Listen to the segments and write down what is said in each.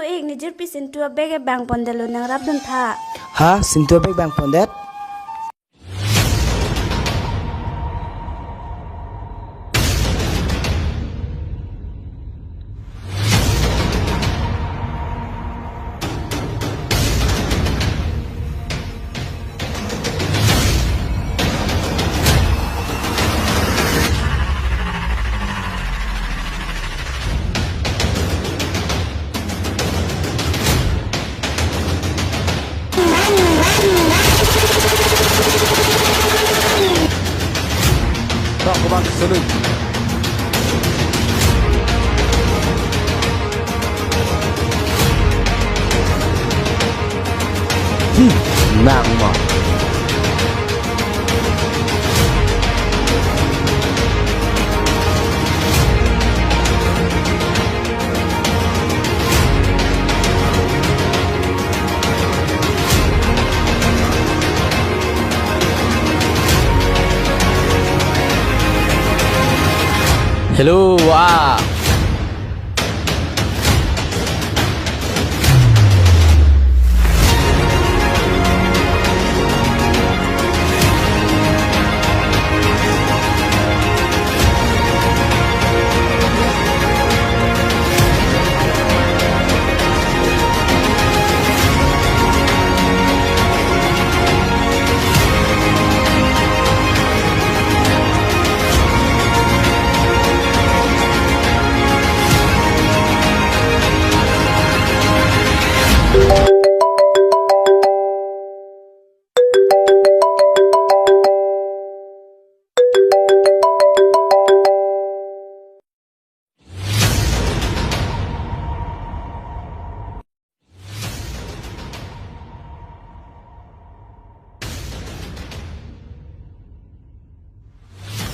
Uig nijur pisin tua bege bang pondelo nang rabdun tha. Ha, sinto beg bang pondet. Tak kembali seling. Nang mah. Hello, wah.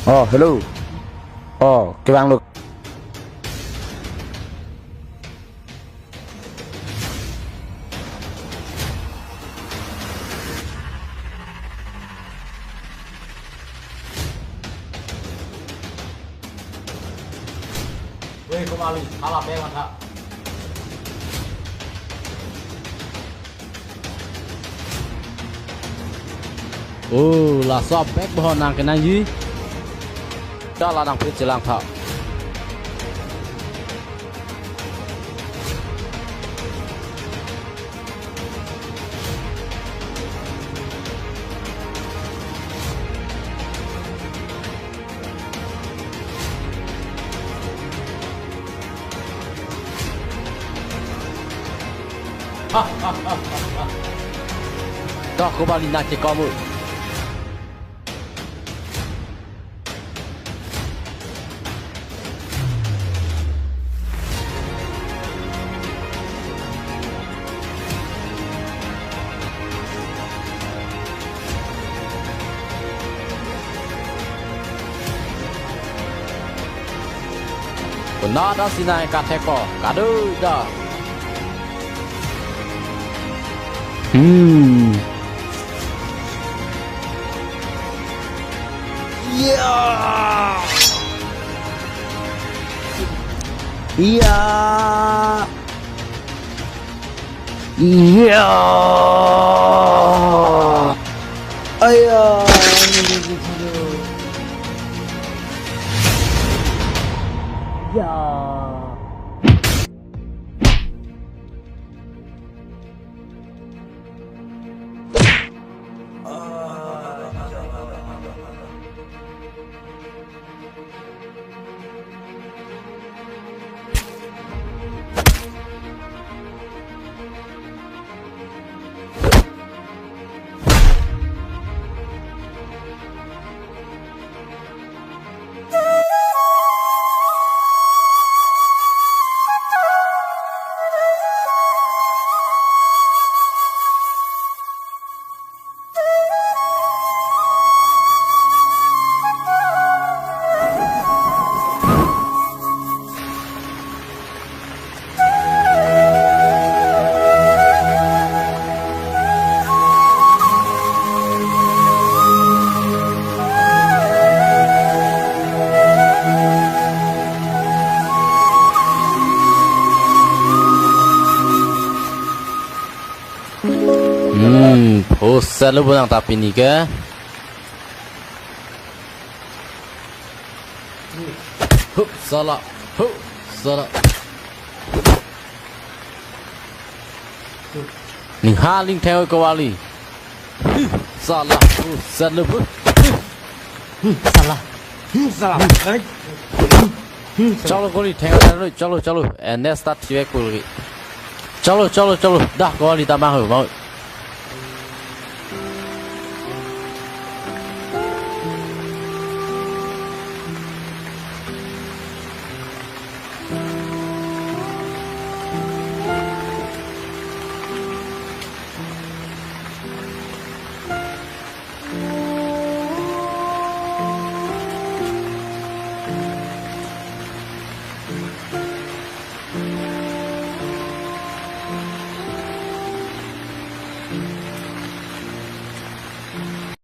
Oh, hello. Oh, cái bang lực. Weh, kembali. Kalah pelan, Kak. Oh, là shop bếp bò nàng cái này gì? Đó là nàng biết chỉ lang thọ. Đó có bao nhiêu nàng chỉ có một. Nó đó xin này cả thẻ cỏ cả đôi đó. Yeah. Yeah. Yeah. Ayo. Yeah. Pusat lu benang tapi ni ke? Salah. Salah. Ning haling theo ko wali. Salah. Pusat lu. Salah. Salah. चलो गोली ठेंगा चलो चलो चलो next start थिवे कोली चलो चलो चलो dah गोली tambah ho mau